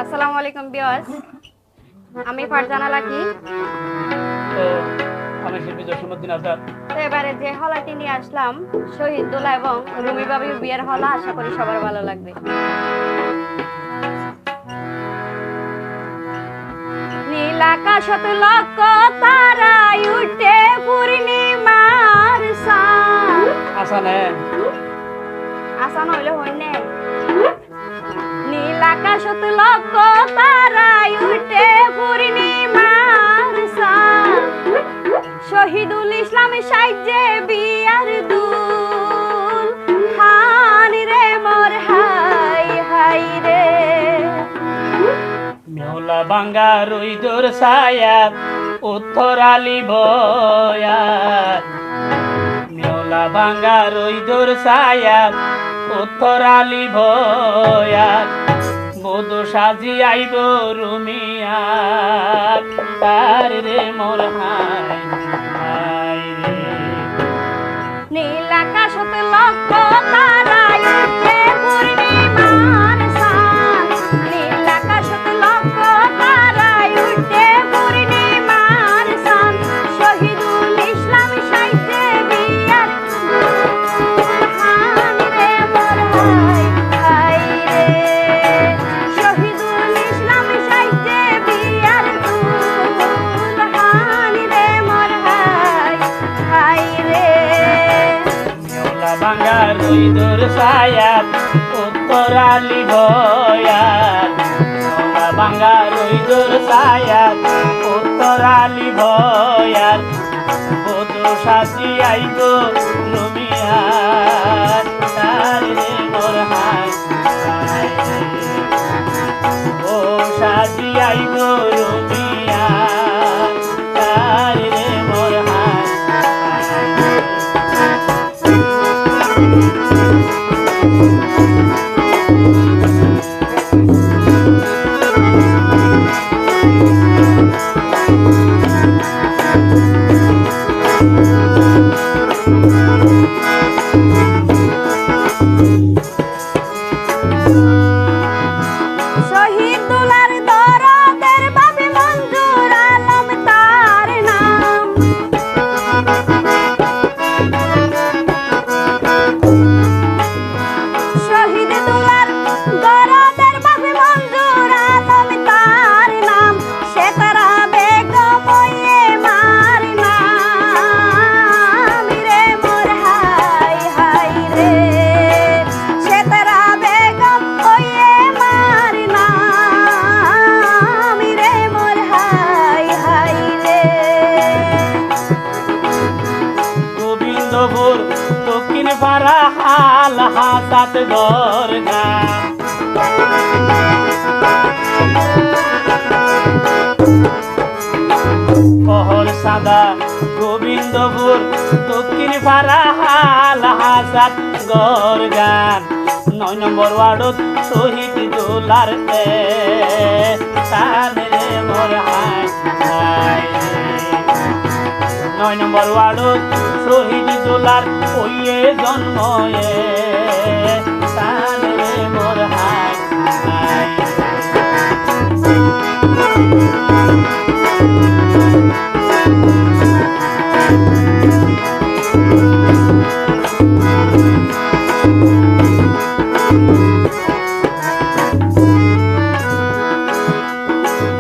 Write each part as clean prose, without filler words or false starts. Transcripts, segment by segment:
আসসালামু আলাইকুম ভিউয়ার্স, আমি ফারজানা লাকি। তো আমি শিল্পী জসীমউদ্দিন আজাদ। তো এবারে যে হলাটি নিয়ে আসলাম শহীদ দোলা এবং রুমি বাবির বিয়ের হলা, আশা করি সবার ভালো লাগবে। নীল আকাশত লক্ষ তারায় উঠে পূর্ণিমার চাঁদ। আসানে আশা নইলে হইনে। নীল আকাশত লক্ষ তারায় উঠে পূর্ণিমার চাঁদ। শহীদুল ইসলাম সাইজে বিয়ার দুল হান রে মোর হাই হাই রে। মেহলা বাঙ্গা রইদুর ছায়াত উত্তর আলী ভয়াত। মেহলা বাঙ্গা রইদুর ছায়াত উত্তর আলী ভয়াত। বধু সাজি আইব রুমিয়াত তার রে মোর হাই হাই রে। নীল আকাশত লক্ষ তারায় উঠে পূর্ণিমার চাঁদ। নীল আকাশত লক্ষ তারায় উঠে পূর্ণিমার চাঁদ। শহীদুল ইসলাম সাইজে বিয়ার হান রে মোর হাই হাই রে। শহীদুল ইসলাম সাইজে বিয়ার হান রে মোর হাই হাই রে। মেওলা বাঙ্গা রইদুর ছায়াত উত্তর আলী ভয়াত। মেওলা বাঙ্গা রইদুর ছায়াত উত্তর আলী ভয়াত। বধু সাজি আইব রুমিয়াত তার রে মোর হাই হাই রে। ও সাজি আইব রুমিয়াত তার রে মোর হাই হাই রে। শহীদ দুলার দরদের বাবে মঞ্জুর আলম তার নাম। শহীদ দুলার দরদের বাবে মঞ্জুর আলম তার নাম। সে তারা বেগম ওয়ে মার নাম রে মোর হাই হাই রে। সে তারা বেগম ওয়ে মার নাম রে মোর হাই হাই রে। গোবিন্দপুর দক্ষিণ পাড়া হাল হাসাত দরগাম। পহর সাদা গোবিন্দপুর দক্ষিণ পাড়া হাল হাসাত গরগান। ৯ নম্বর ওয়ার্ডত শহীদ দোলার তার রে মোর হাই হাই রে। ৯ নম্বর ওয়ার্ডত শহীদ দোলার ওয়ে জন্ময়ে তার রে মোর হাই হাই রে।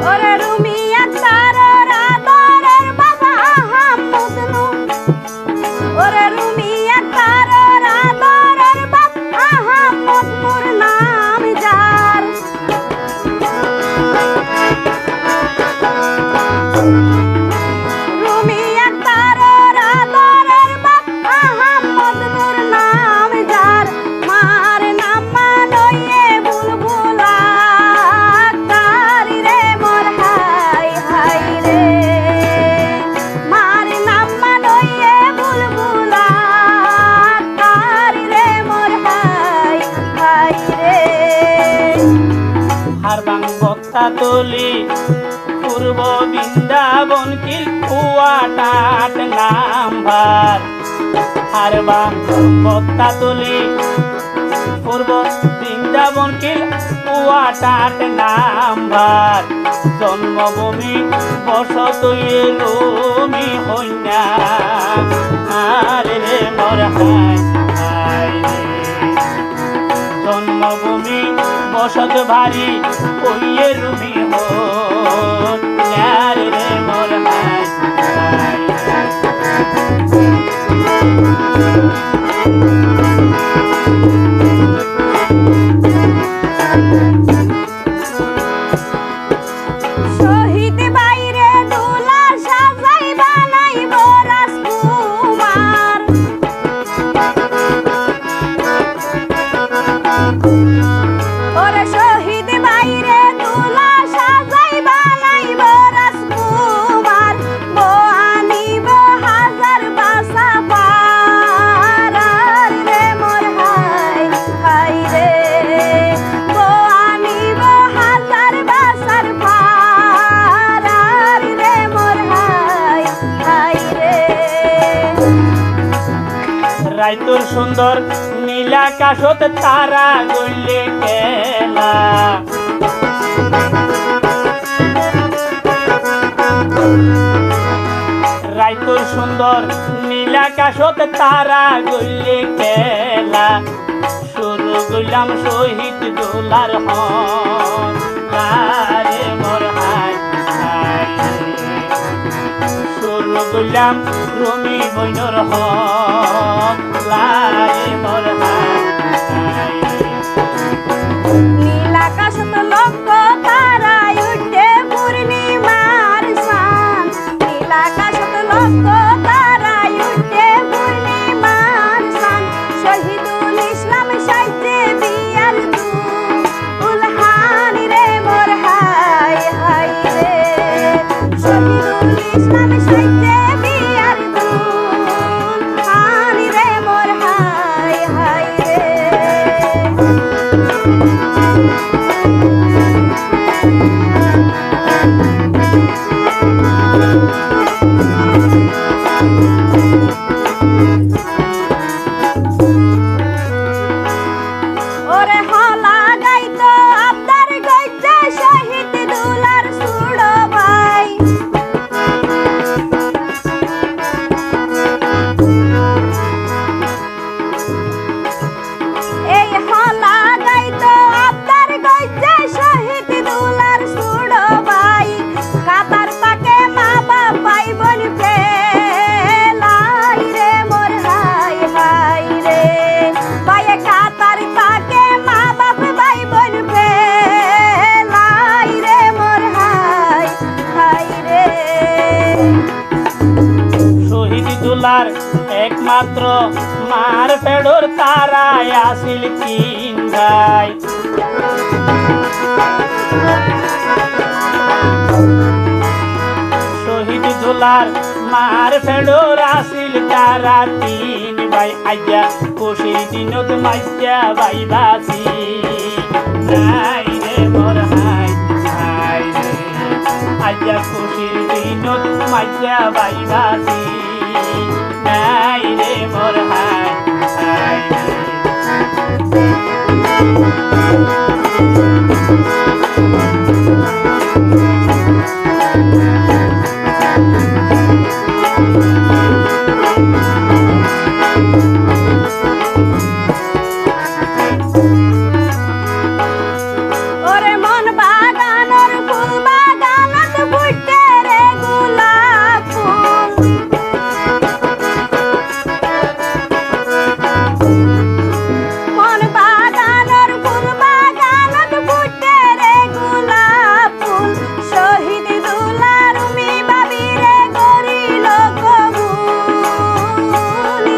ওরে রুমি আক্তারের আদরের বাবা আহমদ নূর। ওরে রুমি আক্তারের আদরের বাবা আহমদ নূর নাম যার। রুমি আক্তারের আদরের বাবা আহমদ নূর নাম যার। মার নাম মানয়ে বুলবুলা তারি রে মোর হাই হাই রে। মার নাম মানয়ে বুলবুলা তারি রে মোর হাই হাই রে। হারবাং বক্তা তলি পূর্ব বৃন্দাবন কিল কুয়াটাট নাম্বার। হারবাং বক্তা তলি পূর্ব বৃন্দাবন বৃন্দাবন কিল ওয়াটাট নাম্বার জন্মভূমি বসত রুমি হইনা আরে রে মোর হাই রে জন্মভূমি বসত ভারী ওইয়ে রুমি হইনা রে মোর হাই শহীদ বাইরে দুলা সাজাই বানাইব রাজকুমার ওরে শহীদ বাইরে দুলা সাজাই বানাইব রাজকুমার আনিব হাজার বাসা পার রে মোর হাই হাই রে আনিব হাজার বাসার পার রে মোর হাই হাই রে রাইতুর সুন্দর নীলাকাশত তারা গইলে খেলা রাইতুর সুন্দর নীলাকাশত তারা গইলে খেলা শুরু গইলাম শহীদ দোলার হন রে মোর হাই হাই শুরু গইলাম রুমি বইনর হন রে মোর হাই হাই নীলাকাশত লক্ষ তারাই উঠে পূর্ণিমার চাঁদ নীলাকাশত লক্ষ তারাই উঠে পূর্ণিমার চাঁদ শহীদুল ইসলাম সাইতে বিয়ার দুলহান রে মোর হাই হাই রে শহীদুল ইসলাম সাইতে বিয়ার দুলহান রে মোর হাই হাই রে ওরে হলা গাইতো আবদার গাইতে শহীদ দুলার সুড়ো ভাই এই হলা গাইতো আবদার গাইতে শহীদ দুলার সুড়ো ভাই কাতার পাকে মা বাবাই বন ফেলাই রে মোর হাই হাই রে পায়ে কাতার পাকে মা বাপ ভাই বোন ফেলাই রে মোর হাই হাই রে শহীদ দোলার একমাত্র মার পেড়োর তারায় আসিল কিন ভাই শহীদ দোলার মার পেড়োর আসিল তারা তিন ভাই আজ্ঞা খুশির দিনত মাইজা ভাই বাসি নাই রে মোর হাই হাই রে আজ্ঞা খুশির দিনত মাইজা ভাই বাসি নাই রে মোর হাই হাই ওরে মন বাগানর ফুল বাগানত ফুটে রে গোলাপ ফুল মন বাগানর ফুল বাগানত ফুটে রে গোলাপ ফুল শহীদ দুলার রুমি বাবি রে গরিল কবুল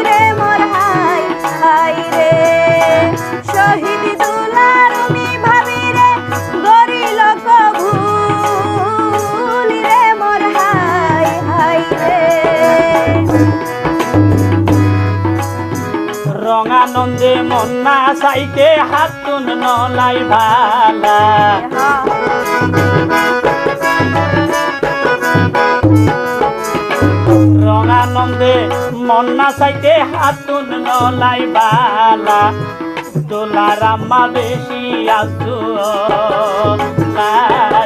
রে মোর হাই হাই রে শহীদ দুলার রুমি ভাবি রে গরিল কবুল রে মোর হাই হাই রে রঙানন্দে মন্না চাইতে হাতুন নলাই ভালা রঙানন্দে মন্না চাইতে হাতুন নলাই বালা দোলার আম্মা বেশি আসু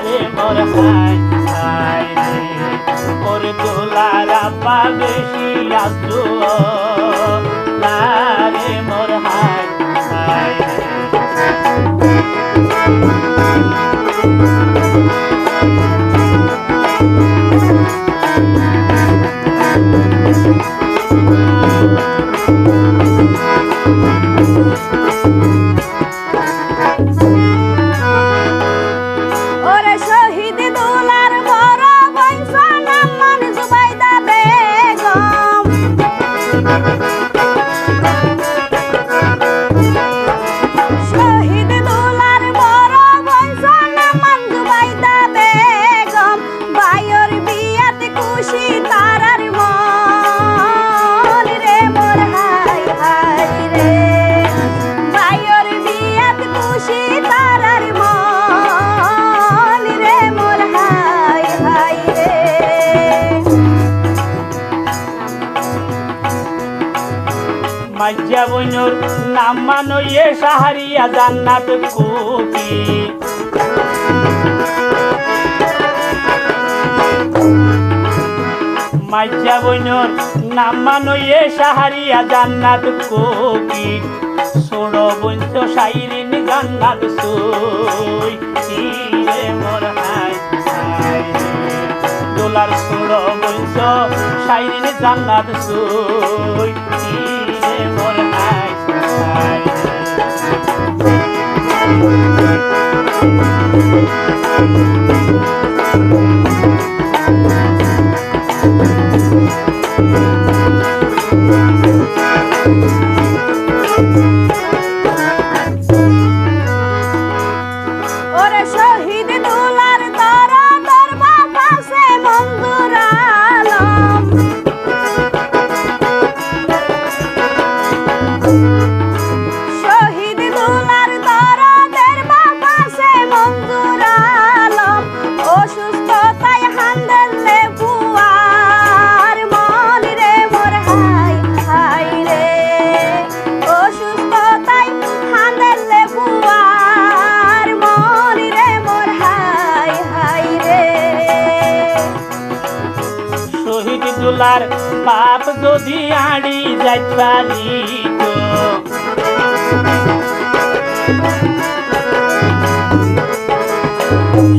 রে মোর হাই হাই রে ওর দোলার আম্মা বেশি আসু রে মোর হাই হাই ওরে শহীদ দুলার বড় বংশ নাম মান জুবাইদা বেগম শহীদ দুলার বড় বংশ নাম মান জুবাইদা বেগম বায়র বিয়াতে খুশি তারার মন রে মোর হাই হাই রে বায়র বিয়াতে খুশি তারার মন রে মোর হাই হাই রে মাইজা বইনুর নাম মানইয়ে সাহারিয়া জান্নাত কুকি মাইজা বইনুর নাম মানইয়ে সাহারিয়া জান্নাত কুকি ছোড়ো বঞ্চ সাইরিন জান্নাত সুই রে মোর হাই হাই দোলার ছোড়ো বঞ্চ সাইরিন জান্নাত সুই রে মোর হাই হাই ওরে শহীদ দুলার তারা তোর বাপাসে মঞ্জুর আলম শহীদ দুলার তারা তোর বাপাসে মঞ্জুর আলম অসুস্থতায় হান্দেলে বুয়ার মন রে মোর হাই হাই রে অসুস্থতায় হান্দেলে বুয়ার মন রে মোর হাই হাই রে শহীদ দুলার বাপ যদি আড়ি যাইত পারি তো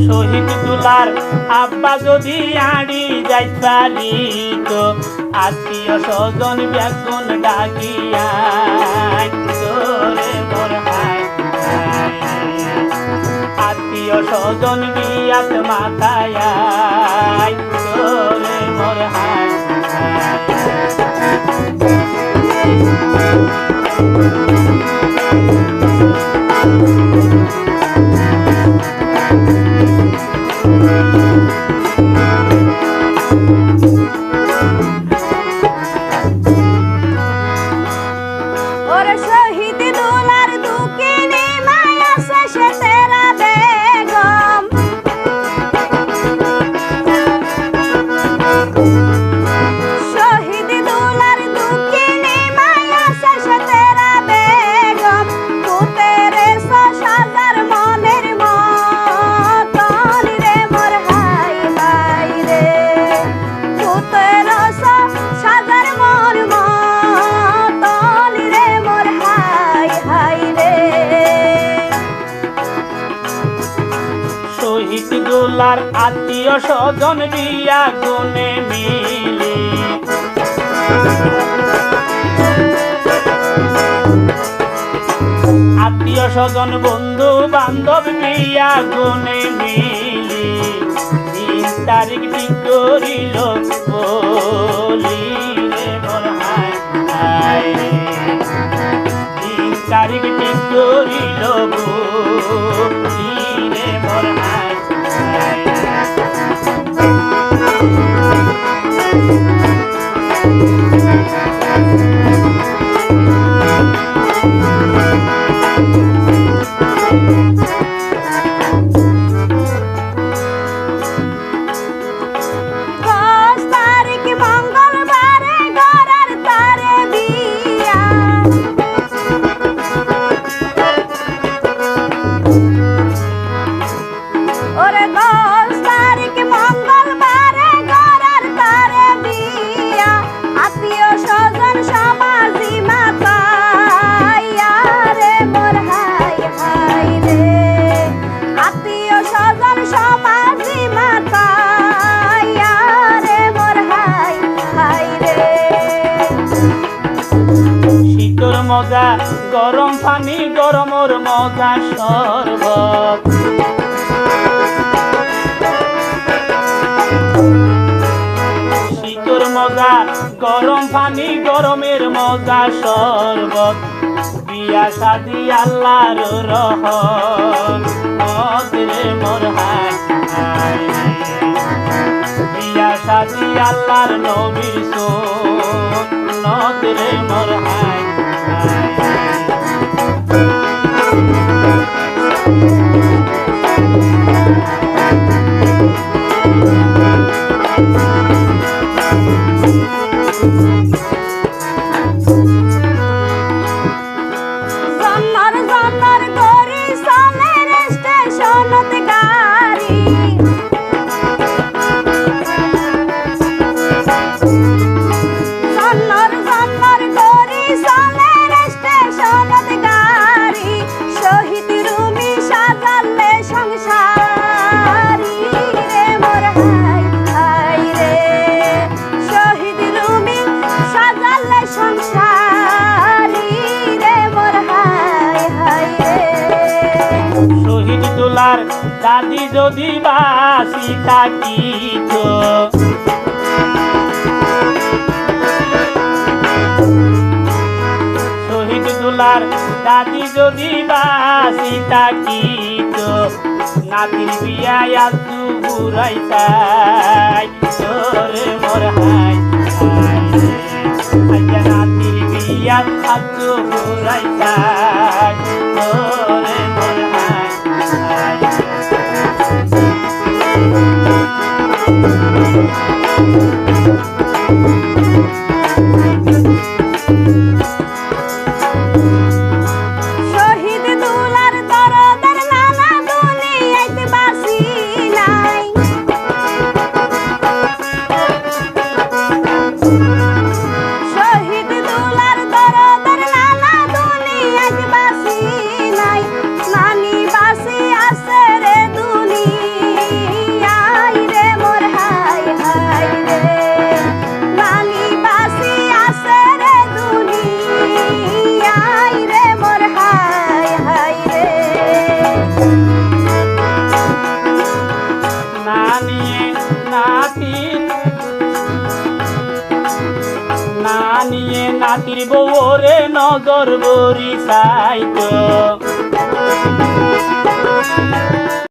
শহীদ দুলার আব্বা যদি আড়ি যাইত পারি তো আত্মীয় স্বজন ব্যাগুন ডাকিয়া তোরে মোর হাই হাই আত্মীয় স্বজন বিয়াত মাথায় তোরে মোর হাই ওরে শহীদ দুলার দুঃখিনী মায়া শেষে তেরা বেগম শহীদ দুলার দুঃখিনী মায়া শেষে তেরা বেগম পুতেরে সাজার মনের মতন রে মোর হাই হাই রে পুতের সাজার মন মতন রে মোর হাই হাই রে শহীদ দুলার আত্মীয় স্বজন বিয়া গুনে মিলি আত্মীয় স্বজন বন্ধু বান্ধব বিয়া গুনে মিলি 3 তারিখ ঠিক করিল বলি রে মোর হাই হাই 3 তারিখ ঠিক করিল বলি রে মোর হাই হাই ওরে 10 তারিখ মঙ্গলবারে গড়ার তারে বিয়া আত্মীয় স্বজন সমাজি মাতাইয়া রে মোর হাই হাই রে আত্মীয় স্বজন সমাজি মাতাইয়া রে মোর হাই হাই রে শীতর মজা গরম পানি গরমর মজা শরবত শীতর মজা গরম পানি গরমের মজা শরবত বিয়া শাদি আল্লাহর রহমত রে মোর হাই হাই রে। বিয়া শাদি আল্লাহর নবীর সুন্নত রে মোর হাই হাই হাই। জন্নর জন্নর গরি চলের স্টেশনত গাড়ি জন্নর জন্নর গরি চলের স্টেশনত গাড়ি শহীদ রুমি সাজালে সংসারি রে মোর হাই হাই রে শহীদ রুমি সাজালে সংসারি রে মোর হাই হাই রে শহীদ তোলার দাদি যদি বাসি থাকিত শহীদ তোলার দাদি যদি বাসি থাকিত নাতির বিয়ায় আজু ঘুরাইতাই তোরে মোর হাই হাই রে আইয়া নাতির বিয়া আজু ঘুরাইতাই তোরে মোর হাই হাই শহীদ দুলার দরদের নানা দুনিয়াতে বাসি নাই শহীদ দুলার দরদের নানা দুনিয়াতে বাসি নাই নানি বাসি আছে রে দুনিয়ায় রে মোর হাই হাই রে নানি বাসি আছে রে দুনিয়ায় রে মোর হাই হাই রে না নিয়ে নাতির না নিয়ে নাতির বউরে নজর বরি চাইতো